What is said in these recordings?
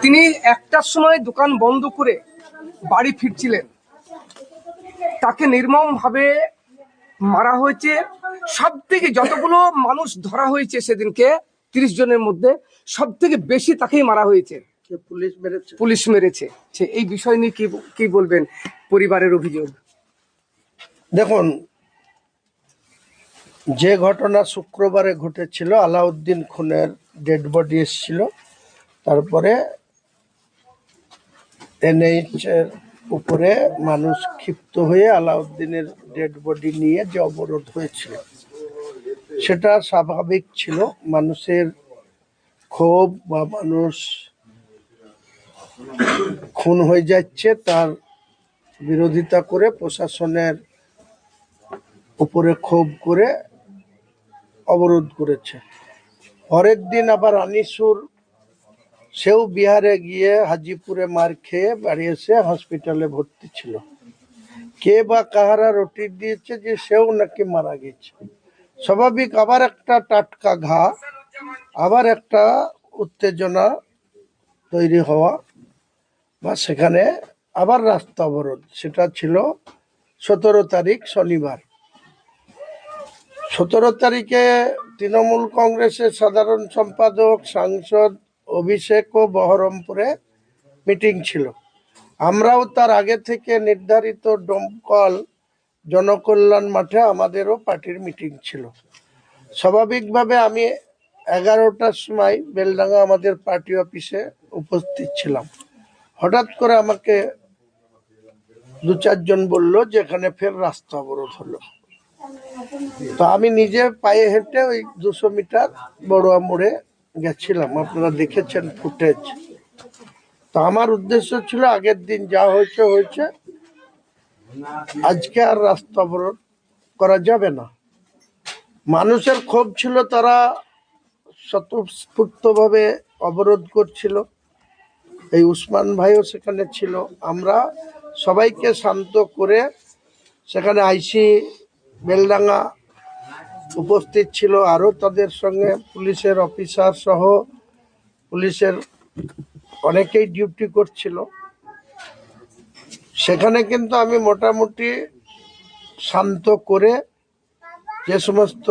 তিনি একটার সময় দোকান বন্ধ করে বাড়ি ফিরছিলেন, তাকে নির্মমভাবে মারা হয়েছে। সব থেকে যতগুলো মানুষ ধরা হয়েছে সেদিনকে 30 জনের মধ্যে সব থেকে বেশি তাকেই মারা হয়েছে, পুলিশ মেরেছে। এই বিষয় নিয়ে কি বলবেন? পরিবারের অভিযোগ। দেখুন, যে ঘটনা শুক্রবারে ঘটেছিল, আলাউদ্দিন খুনের ডেড বডি এসেছিল, তারপরে এনএইচ এর উপরে মানুষ ক্ষিপ্ত হয়ে আলাউদ্দিনের ডেড বডি নিয়ে যে অবরোধ হয়েছিল সেটা স্বাভাবিক ছিল। মানুষের ক্ষোভ বা মানুষ খুন হয়ে যাচ্ছে তার বিরোধিতা করে প্রশাসনের উপরে ক্ষোভ করে অবরোধ করেছে। পরের দিন আবার আনিসুর, সেও বিহারে গিয়ে হাজিপুরে মার খেয়ে বাড়ি এসে হসপিটালে ভর্তি ছিল। কে বা কাহারা রুটি দিয়েছে যে সেও নাকি মারা গেছে। স্বাভাবিক, আবার একটা টাটকা ঘা, আবার একটা উত্তেজনা তৈরি হওয়া বা সেখানে আবার রাস্তা অবরোধ। সেটা ছিল 17 তারিখ শনিবার। 17 তারিখে তৃণমূল কংগ্রেসের সাধারণ সম্পাদক সাংসদ অভিষেকও বহরমপুরে মিটিং ছিল। আমরাও তার আগে থেকে নির্ধারিত ডোমকল জনকল্যাণ মাঠে আমাদেরও পার্টির মিটিং ছিল। স্বাভাবিকভাবে আমি 11টার সময় বেলডাঙ্গা আমাদের পার্টি অফিসে উপস্থিত ছিলাম। হঠাৎ করে আমাকে 2-4 জন বলল যে এখানে ফের রাস্তা অবরোধ হলো। তো আমি নিজে পায়ে হেঁটে ওই 200 মিটার বড়ুয়া মোড়ে গেছিলাম, আপনারা দেখেছেন ফুটেজ। তো আমার উদ্দেশ্য ছিল আগের দিন যা হয়েছে হয়েছে, আজকে আর রাস্তা অবরোধ করা যাবে না। মানুষের ক্ষোভ ছিল, তারা স্বতঃস্ফূর্তভাবে অবরোধ করছিল। এই উসমান ভাইও সেখানে ছিল। আমরা সবাইকে শান্ত করে, সেখানে আইসি বেলডাঙ্গা উপস্থিত ছিল, আরও তাদের সঙ্গে পুলিশের অফিসার সহ পুলিশের অনেকেই ডিউটি করছিল। সেখানে কিন্তু আমি মোটামুটি শান্ত করে, যে সমস্ত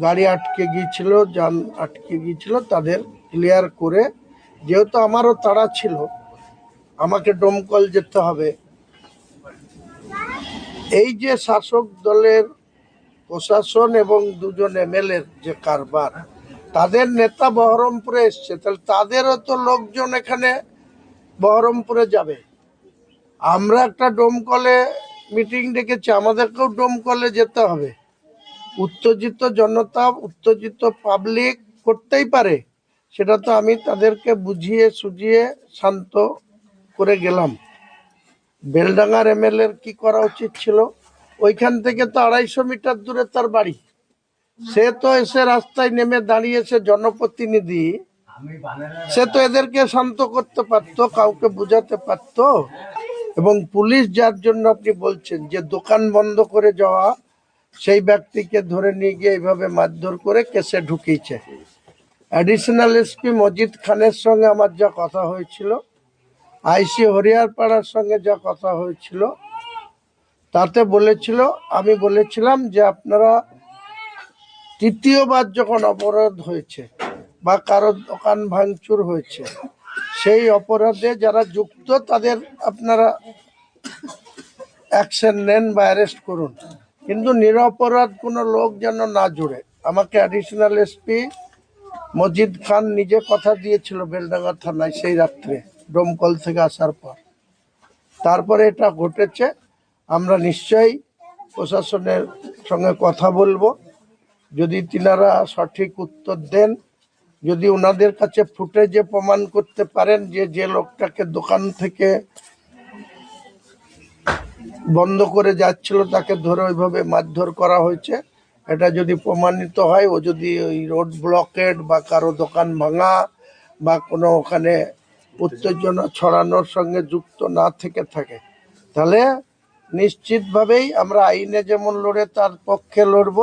গাড়ি আটকে গিয়েছিল, যান আটকে গিয়েছিল, তাদের ক্লিয়ার করে, যেহেতু আমারও তাড়া ছিল, আমাকে ডোমকল যেতে হবে। এই যে শাসক দলের প্রশাসন এবং 2 জন এমএলএর যে কারবার, তাদের নেতা বহরমপুরে এসছে, তাহলে তাদেরও তো লোকজন এখানে বহরমপুরে যাবে। আমরা একটা ডোমকলে মিটিং ডেকেছি, আমাদেরকেও ডোমকলে যেতে হবে। উত্তেজিত জনতা, উত্তেজিত পাবলিক করতেই পারে, সেটা তো আমি তাদেরকে বুঝিয়ে সুঝিয়ে শান্ত করে গেলাম। বেলডাঙ্গার এমএলএর কি করা উচিত ছিল, ওইখান থেকে তো 250 মিটার দূরে তার বাড়ি, সে তো এসে রাস্তায় নেমে দাঁড়িয়েছে, জনপ্রতিনিধি, সে তো এদেরকে শান্ত করতে পারতো, কাউকে বুঝাতে পারতো। এবং পুলিশ, যার জন্য আপনি বলছেন যে দোকান বন্ধ করে যাওয়া, সেই ব্যক্তিকে ধরে নিয়ে গিয়ে এইভাবে মারধর করে কেসে ঢুকিয়েছে। অ্যাডিশনাল এসপি মজিদ খানের সঙ্গে আমার যা কথা হয়েছিল, আইসি হরিয়ারপাড়ার সঙ্গে যা কথা হয়েছিল, তাতে বলেছিল, আমি বলেছিলাম যে আপনারা তৃতীয়বার যখন অপরাধ হয়েছে বা কারো দোকান ভাঙচুর হয়েছে, সেই অপরাধে যারা যুক্ত তাদের আপনারা অ্যাকশন নেন বা অ্যারেস্ট করুন, কিন্তু নিরপরাধ কোনো লোক যেন না জুড়ে। আমাকে অ্যাডিশনাল এসপি মজিদ খান নিজে কথা দিয়েছিল বেলডাঙ্গা থানায় সেই রাত্রে ডোমকল থেকে আসার পর। তারপরে এটা ঘটেছে। আমরা নিশ্চয়ই প্রশাসনের সঙ্গে কথা বলবো, যদি তিনারা সঠিক উত্তর দেন, যদি ওনাদের কাছে ফুটেজে প্রমাণ করতে পারেন যে যে লোকটাকে দোকান থেকে বন্ধ করে যাচ্ছিল তাকে ধরে ওইভাবে মারধর করা হয়েছে, এটা যদি প্রমাণিত হয়, ও যদি ওই রোড ব্লকেড বা কারো দোকান ভাঙা বা কোনো ওখানে উত্তেজনা ছড়ানোর সঙ্গে যুক্ত না থেকে থাকে, তাহলে নিশ্চিতভাবেই আমরা আইনে যেমন লড়ে তার পক্ষে লড়ব,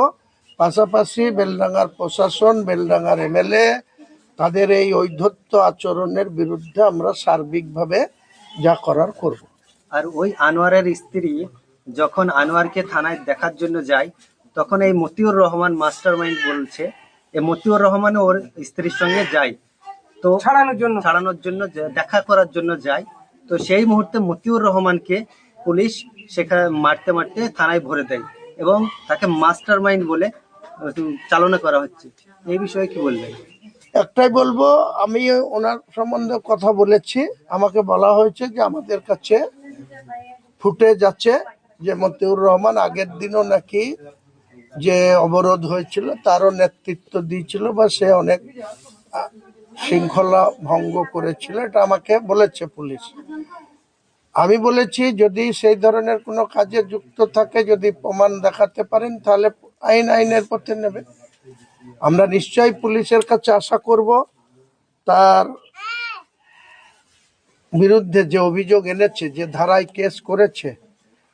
পাশাপাশি বেলডাঙ্গার প্রশাসন, বেলডাঙ্গার এমএলএ, তাদের এই ঔদ্ধত্য আচরণের বিরুদ্ধে আমরা সার্বিকভাবে যা করার করব। আর ওই আনোয়ারের স্ত্রী যখন আনোয়ারকে থানায় দেখার জন্য যায়, তখন এই মতিউর রহমান মাস্টারমাইন্ড বলছে, এই মতিউর রহমানও ওর স্ত্রীর সঙ্গে যায়, তো ছাড়ানোর জন্য দেখা করার জন্য যায়। তো সেই মুহূর্তে মতিউর রহমানকে পুলিশ সেখানে মারতে মারতে থানায় ভরে দেয় এবং তাকে মাস্টারমাইন্ড বলে চালনা করা হচ্ছে। এই বিষয়ে কি বলবেন? একটাই বলবো, আমি ওনার সম্বন্ধে কথা বলেছি, আমাকে বলা হয়েছে যে আমাদের কাছে ফুটেজ আছে যে মতিউর রহমান আগের দিনও নাকি যে অবরোধ হয়েছিল তারও নেতৃত্ব দিয়েছিল বা সে অনেক শৃঙ্খলা ভঙ্গ করেছিল, এটা আমাকে বলেছে পুলিশ। আমি বলেছি যদি সেই ধরনের কোনো কাজে যুক্ত থাকে, যদি প্রমাণ দেখাতে পারেন তাহলে আইনের পথে নেবে। আমরা নিশ্চয়ই পুলিশের কাছে আশা করব তার বিরুদ্ধে যে অভিযোগ এনেছে, যে ধারায় কেস করেছে,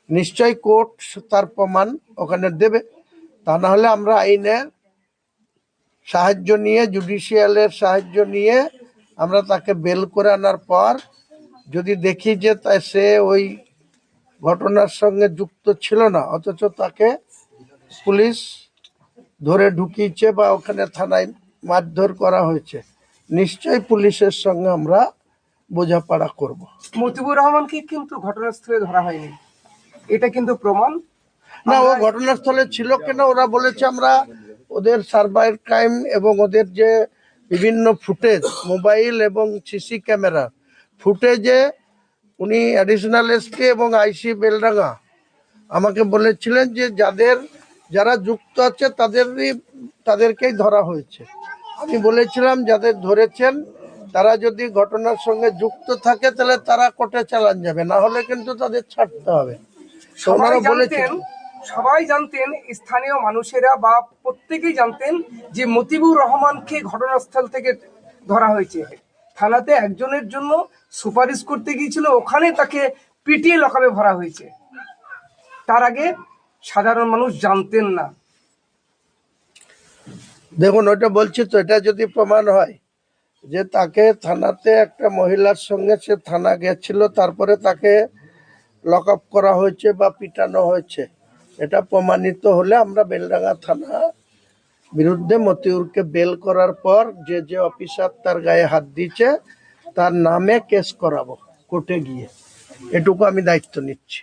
নিশ্চয়ই কোর্ট তার প্রমাণ ওখানে দেবে। তা না হলে আমরা আইনের সাহায্য নিয়ে, জুডিশিয়ালের সাহায্য নিয়ে আমরা তাকে বেল করে আনার পর যদি দেখি যে সে ওই ঘটনার সঙ্গে যুক্ত ছিল না, অথচ তাকে পুলিশ ধরে ঢুকিয়েছে বা ওখানে থানায় মারধর করা হয়েছে, নিশ্চয়ই পুলিশের সঙ্গে আমরা বোঝাপড়া করব। মতিউর রহমানকে কিন্তু ঘটনাস্থলে ধরা হয়নি, এটা কিন্তু প্রমাণ। না, ও ঘটনাস্থলে ছিল কিনা ওরা বলেছে আমরা ওদের সার্ভার ক্রাইম এবং ওদের যে বিভিন্ন ফুটেজ, মোবাইল এবং সিসি ক্যামেরা ফুটেজে উনি অ্যাডিশনাল এসপি এবং আইসি বেলডাঙ্গা আমাকে বলেছিলেন যে যারা যুক্ত আছে তাদেরকেই ধরা হয়েছে। আমি বলেছিলাম যাদের ধরেছেন তারা যদি ঘটনার সঙ্গে যুক্ত থাকে তাহলে তারা কোর্টে চালান যাবে, না হলে কিন্তু তাদের ছাড়তে হবে। সবাই জানতেন, স্থানীয় মানুষেরা বা প্রত্যেকেই জানতেন যে মতিউর রহমানকে ঘটনাস্থল থেকে ধরা হয়েছে। থানাতে একজনের জন্য সুপারিশ করতে গিয়েছিল, ওখানে তাকে পিটিয়ে লকাপে ভরা হয়েছে। তার আগে সাধারণ মানুষ জানতেন না। দেখুন, ওইটা বলছি তো, এটা যদি প্রমাণ হয় যে তাকে থানাতে একটা মহিলার সঙ্গে সে থানা গেছিল, তারপরে তাকে লক আপ করা হয়েছে বা পিটানো হয়েছে, এটা প্রমাণিত হলে আমরা বেলডাঙ্গা থানা বিরুদ্ধে মতিউরকে বেল করার পর যে যে অফিসার তার গায়ে হাত দিয়েছে তার নামে কেস করাবো কোর্টে গিয়ে, এটুকু আমি দায়িত্ব নিচ্ছি।